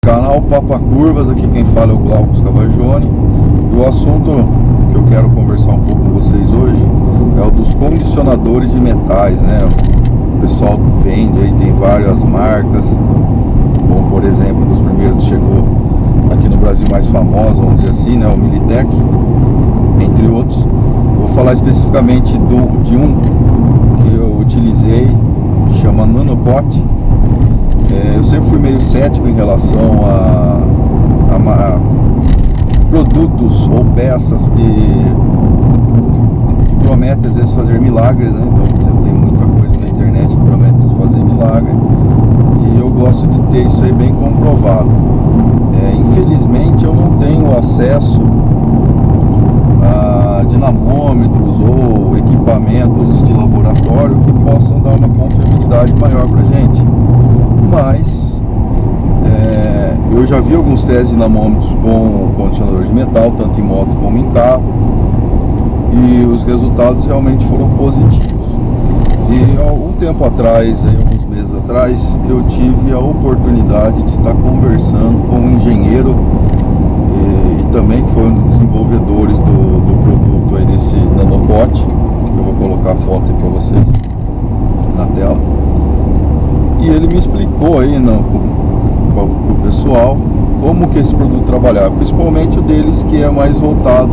Canal Papa Curvas, aqui quem fala é o Glaucus Cavagione. E o assunto que eu quero conversar um pouco com vocês hoje é o dos condicionadores de metais, né? O pessoal vende aí, tem várias marcas, como por exemplo, um dos primeiros que chegou aqui no Brasil mais famoso, vamos dizer assim, né? O Militech, entre outros. Vou falar especificamente de um que eu utilizei, que chama Nanopot. Eu sempre fui meio cético em relação a produtos ou peças que prometem às vezes fazer milagres, né? Então tem muita coisa na internet que promete fazer milagre, e eu gosto de ter isso aí bem comprovado. Infelizmente eu não tenho acesso a dinamômetros ou equipamentos de laboratório que possam dar uma confiabilidade maior pra gente. Mas eu já vi alguns testes de dinamômetros com condicionador de metal, tanto em moto como em carro, e os resultados realmente foram positivos. E há um tempo atrás, alguns meses atrás, eu tive a oportunidade de estar conversando com um engenheiro e também que foi um dos desenvolvedores do produto aí desse Nanopot, que eu vou colocar a foto aí para vocês na tela. E ele me explicou aí para o pessoal como que esse produto trabalhava, principalmente o deles que é mais voltado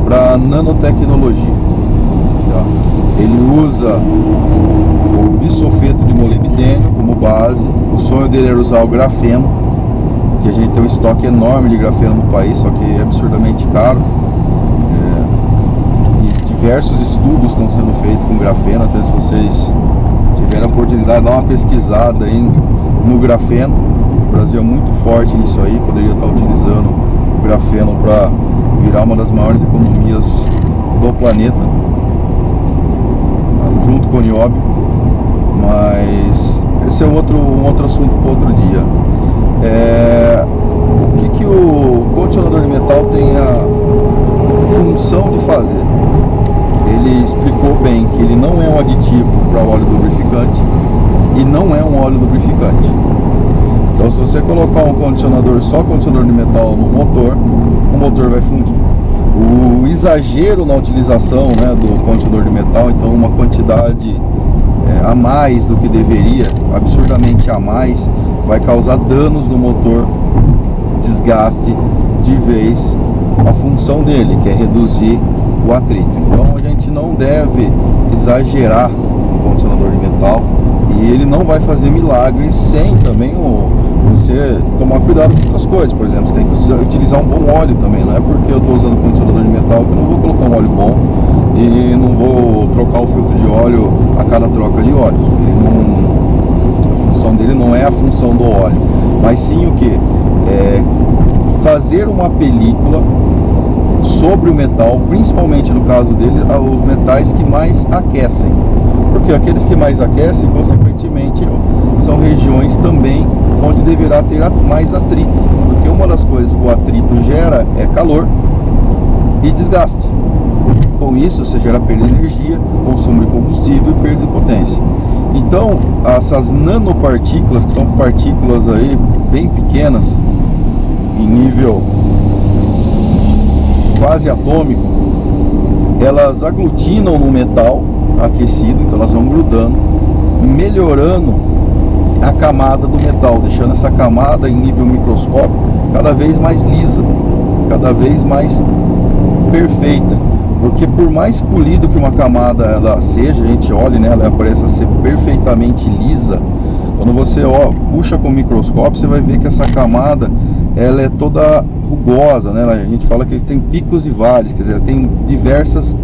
para nanotecnologia, tá? Ele usa o bisulfeto de molibdênio como base. O sonho dele era usar o grafeno, que a gente tem um estoque enorme de grafeno no país, só que é absurdamente caro. E diversos estudos estão sendo feitos com grafeno. Até se vocês tiverem a oportunidade, dá uma pesquisada aí no grafeno. O Brasil é muito forte nisso aí, poderia estar utilizando o grafeno para virar uma das maiores economias do planeta, junto com o nióbio. Mas esse é um outro assunto para outro dia. O que o condicionador de metal tem a função de fazer? Ele explicou bem que ele não é um aditivo para óleo lubrificante e não é um óleo lubrificante. Então, se você colocar um condicionador, só condicionador de metal no motor, o motor vai fundir. O exagero na utilização, né, do condicionador de metal, então uma quantidade a mais do que deveria, absurdamente a mais, vai causar danos no motor, desgaste de vez a função dele, que é reduzir o atrito. Então a gente não deve exagerar no condicionador de metal, e ele não vai fazer milagre sem também você tomar cuidado com outras coisas. Por exemplo, você tem que utilizar um bom óleo também. Não é porque eu estou usando condicionador de metal que eu não vou colocar um óleo bom e não vou trocar o filtro de óleo a cada troca de óleo. A função dele não é a função do óleo, mas sim o que? Fazer uma película sobre o metal, principalmente no caso dele, os metais que mais aquecem. Porque aqueles que mais aquecem, consequentemente, são regiões também onde deverá ter mais atrito. Porque uma das coisas que o atrito gera é calor e desgaste. Com isso, você gera perda de energia, consumo de combustível e perda de potência. Então, essas nanopartículas, que são partículas aí bem pequenas, em nível quase atômico, elas aglutinam no metal aquecido, então elas vão grudando, melhorando a camada do metal, deixando essa camada em nível microscópico cada vez mais lisa, cada vez mais perfeita. Porque por mais polido que uma camada ela seja, a gente olha, né, ela parece ser perfeitamente lisa. Quando você puxa com o microscópio, você vai ver que essa camada ela é toda rugosa, né? A gente fala que tem picos e vales, quer dizer, tem diversas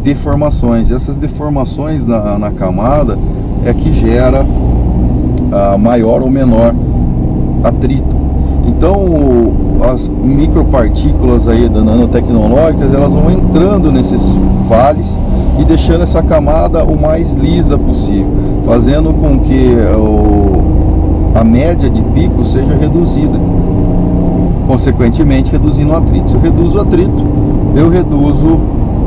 deformações. E essas deformações na camada é que gera a maior ou menor atrito. Então as micropartículas aí da nanotecnológicas, elas vão entrando nesses vales e deixando essa camada o mais lisa possível, fazendo com que a média de pico seja reduzida, consequentemente reduzindo o atrito. Se eu reduzo o atrito, eu reduzo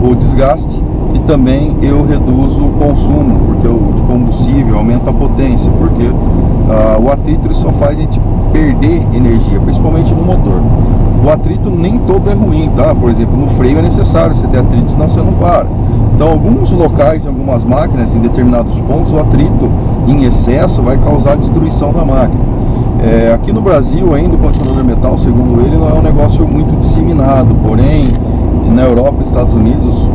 o desgaste e também eu reduzo o consumo de combustível, aumenta a potência, porque o atrito ele só faz a gente perder energia, principalmente no motor. O atrito nem todo é ruim, tá? Por exemplo, no freio é necessário você ter atrito, senão você não para. Então, alguns locais, em algumas máquinas, em determinados pontos, o atrito em excesso vai causar destruição da máquina. Aqui no Brasil, ainda o condicionador metal, segundo ele, não é um negócio muito disseminado, porém, na Europa e Estados Unidos,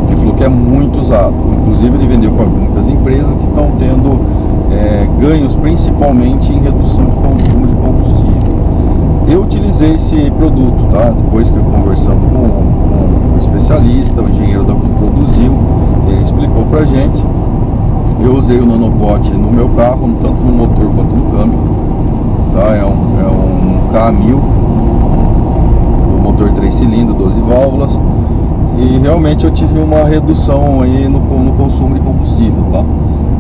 ele falou que é muito usado. Inclusive, ele vendeu para muitas empresas que estão tendo ganhos, principalmente em redução de consumo de combustível. Eu utilizei esse produto, tá? Depois que eu conversamos com um especialista, o engenheiro que produziu, ele explicou pra gente. Eu usei o Nanopot no meu carro, tanto no motor quanto no câmbio, tá? É um K1000, o motor 3 cilindros, 12 válvulas, e realmente eu tive uma redução aí no consumo de combustível, tá?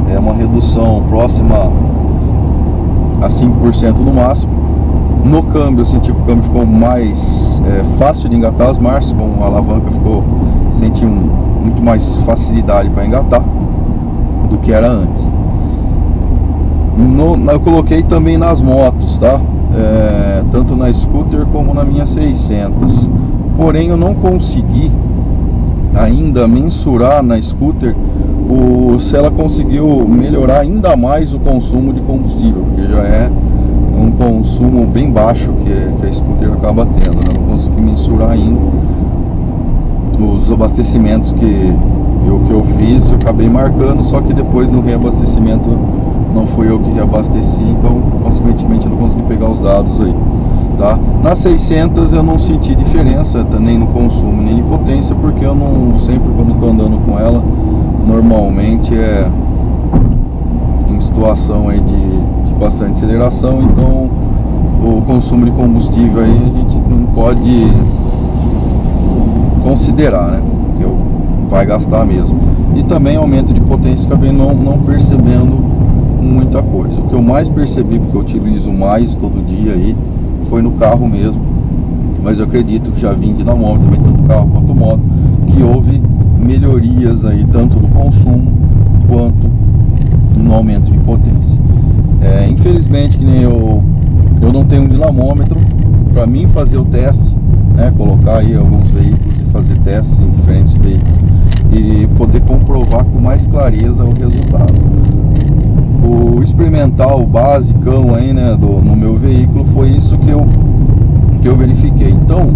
É uma redução próxima a 5% no máximo. No câmbio eu senti que o câmbio ficou mais fácil de engatar as marchas, com a alavanca senti muito mais facilidade para engatar do que era antes. Eu coloquei também nas motos, tá? Tanto na scooter como na minha 600. Porém eu não consegui ainda mensurar na scooter se ela conseguiu melhorar ainda mais o consumo de combustível, porque já é um consumo bem baixo que a scooter acaba tendo, né? Não consegui mensurar ainda os abastecimentos que eu fiz. Eu acabei marcando, só que depois no reabastecimento não fui eu que reabasteci, então consequentemente eu não consegui pegar os dados aí, tá? Na 600 eu não senti diferença nem no consumo nem em potência, porque eu não, sempre quando estou andando com ela, normalmente em situação aí de bastante aceleração, então o consumo de combustível aí a gente não pode considerar, né? Porque vai gastar mesmo. E também aumento de potência, acabei não percebendo muita coisa. O que eu mais percebi, porque eu utilizo mais todo dia aí, foi no carro mesmo. Mas eu acredito que já vim de dinamômetro também, tanto carro quanto moto, que houve melhorias aí, tanto no consumo quanto no aumento de potência. Infelizmente, que nem eu não tenho um dinamômetro para mim fazer o teste, né, colocar aí alguns veículos e fazer testes em diferentes veículos e poder comprovar com mais clareza o resultado. O experimental, o basicão aí, né, no meu veículo, foi isso que eu verifiquei. Então,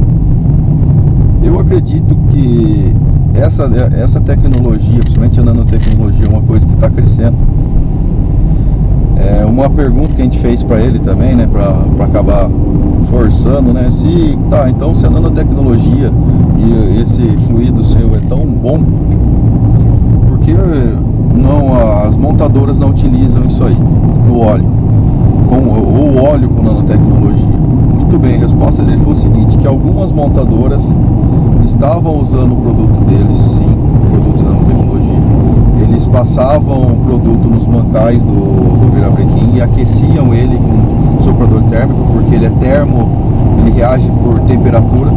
eu acredito que essa tecnologia, principalmente a nanotecnologia, é uma coisa que está crescendo. Uma pergunta que a gente fez para ele também, né, para acabar forçando, né, então se a nanotecnologia e esse fluido seu é tão bom, por que as montadoras não utilizam isso aí, no óleo, ou óleo com nanotecnologia? Muito bem, a resposta dele foi o seguinte, que algumas montadoras estavam usando o produto deles, sim, produto de nanotecnologia. Eles passavam o produto nos mancais do virabrequim e aqueciam ele com soprador térmico, porque ele é ele reage por temperatura.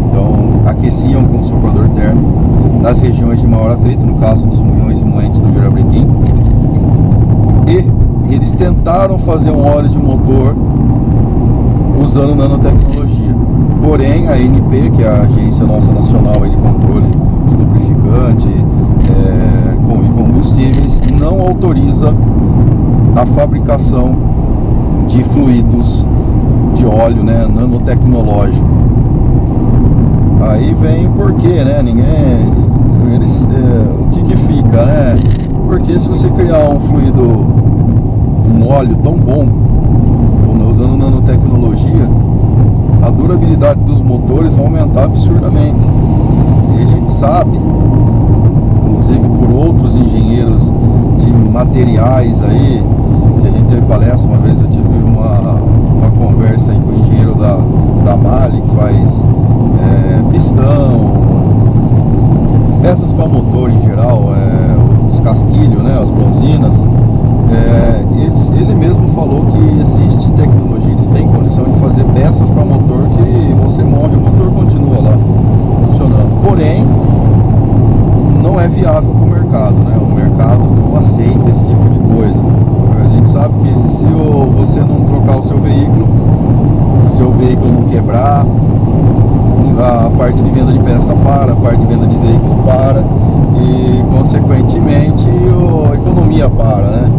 Então aqueciam com soprador térmico nas regiões de maior atrito, no caso dos munhões e moentes do virabrequim. E eles tentaram fazer um óleo de motor usando nanotecnologia. Porém, a ANP, que é a Agência Nossa Nacional de Controle de Lubrificante e Combustíveis, não autoriza a fabricação de fluidos de óleo, né, nanotecnológico. Aí vem o porquê, né? O que fica, né? Porque se você criar um fluido, um óleo tão bom, usando nanotecnologia, a durabilidade dos motores vai aumentar absurdamente. E a gente sabe, inclusive por outros engenheiros de materiais aí, que a gente teve palestra uma vez, eu tive uma conversa aí com o engenheiro da Mali, que faz pistão, peças para motor em geral, os casquilhos, né, as bronzinas. Ele mesmo falou que existe tecnologia, eles têm condição de fazer peças para motor que você morre e o motor continua lá funcionando. Porém, não é viável para o mercado, né? O mercado não aceita esse tipo de coisa. A gente sabe que se você não trocar o seu veículo quebrar, a parte de venda de peça para, a parte de venda de veículo para e consequentemente a economia para, né?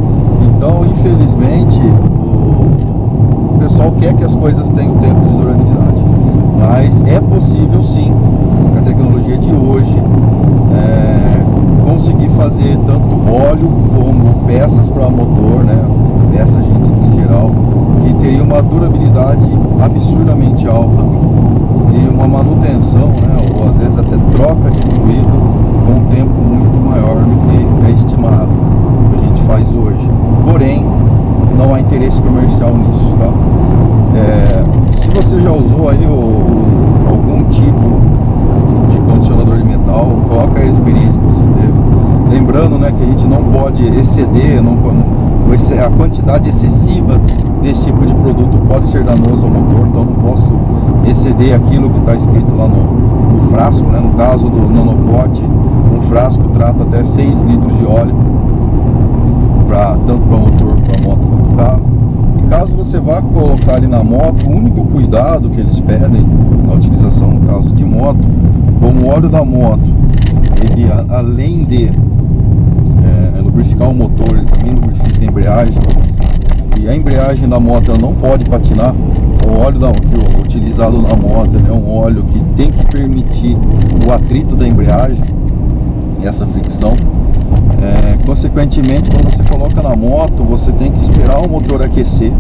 Então, infelizmente, o pessoal quer que as coisas tenham tempo de durabilidade, mas é possível sim, com a tecnologia de hoje, conseguir fazer tanto óleo como peças para motor, né? Peças em geral, que teria uma durabilidade absurdamente alta e uma manutenção, né? Ou às vezes até troca de fluido com um tempo muito maior do que é estimado, que a gente faz hoje. Porém, não há interesse comercial nisso, tá? Se você já usou aí algum tipo de condicionador de metal, coloca a experiência que você teve. Lembrando, né, que a gente não pode exceder, a quantidade excessiva desse tipo de produto pode ser danoso ao motor, então não posso exceder aquilo que está escrito lá no frasco, né? No caso do Nanocote, um frasco trata até 6 litros de óleo, tanto para motor, para moto quanto carro. E caso você vá colocar ali na moto, o único cuidado que eles pedem na utilização, no caso de moto, como o óleo da moto, ele além de lubrificar o motor, ele também lubrifica a embreagem, e a embreagem da moto ela não pode patinar. O óleo que utilizado na moto é um óleo que tem que permitir o atrito da embreagem e essa fricção. Consequentemente, quando você coloca na moto, você tem que esperar o motor aquecer,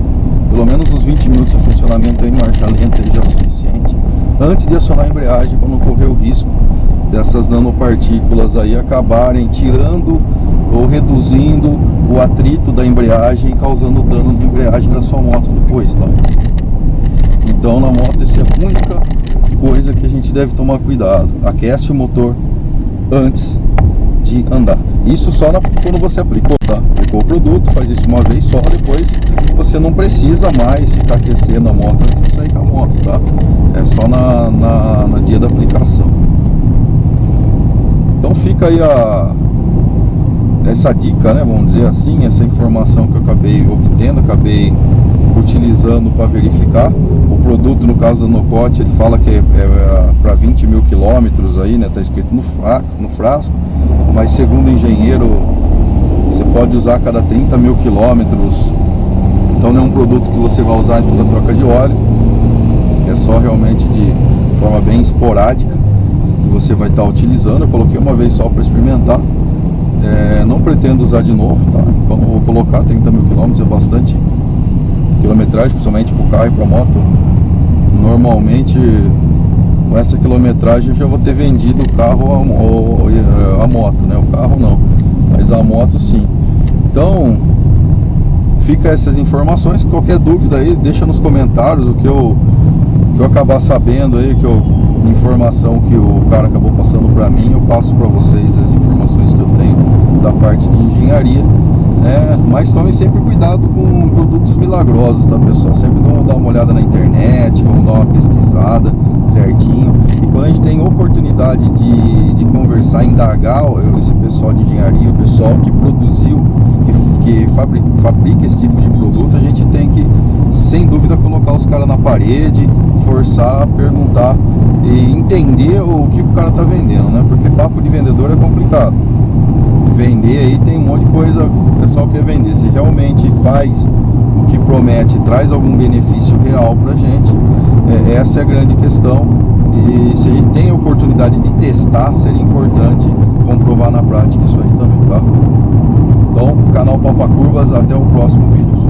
pelo menos uns 20 minutos de funcionamento em marcha lenta já é o suficiente, antes de acionar a embreagem, para não correr o risco dessas nanopartículas aí acabarem tirando ou reduzindo o atrito da embreagem e causando dano de embreagem na sua moto depois, tá? Então na moto essa é a única coisa que a gente deve tomar cuidado. Aquece o motor antes de andar. Isso só quando você aplicou, tá? Aplicou o produto, faz isso uma vez só, depois você não precisa mais ficar aquecendo a moto antes de sair com a moto, tá? É só na dia da aplicação. Então fica aí essa dica, né? Vamos dizer assim, essa informação que eu acabei obtendo, acabei utilizando para verificar. O produto, no caso do Nanocote, ele fala que é para 20 mil quilômetros aí, né? Tá escrito no frasco, mas segundo o engenheiro, você pode usar a cada 30 mil quilômetros. Então não é um produto que você vai usar em toda a troca de óleo, é só realmente de forma bem esporádica que você vai estar utilizando. Eu coloquei uma vez só para experimentar. Não pretendo usar de novo, tá? Então eu vou colocar 30 mil quilômetros, é bastante quilometragem, principalmente para o carro e para a moto. Normalmente com essa quilometragem eu já vou ter vendido o carro ou a moto, né? O carro não, mas a moto sim. Então fica essas informações. Qualquer dúvida aí, deixa nos comentários o que eu acabar sabendo aí, informação que o cara acabou passando para mim, eu passo para vocês as informações que eu tenho da parte de engenharia, né? Mas tomem sempre cuidado com produtos milagrosos, tá, pessoal? Sempre vamos dar uma olhada na internet, vamos dar uma pesquisada certinho. E quando a gente tem oportunidade de conversar, indagar esse pessoal de engenharia, o pessoal que produziu, que fabrica esse tipo de produto, a gente tem que, sem dúvida, colocar os caras na parede, forçar, perguntar e entender o que o cara tá vendendo, né? Porque papo de vendedor é complicado. Vender aí tem um monte de coisa, o pessoal quer vender. Se realmente faz o que promete, traz algum benefício real pra gente, essa é a grande questão. E se a gente tem a oportunidade de testar, seria importante comprovar na prática isso aí também, tá? Então, canal Papa Curvas, até o próximo vídeo.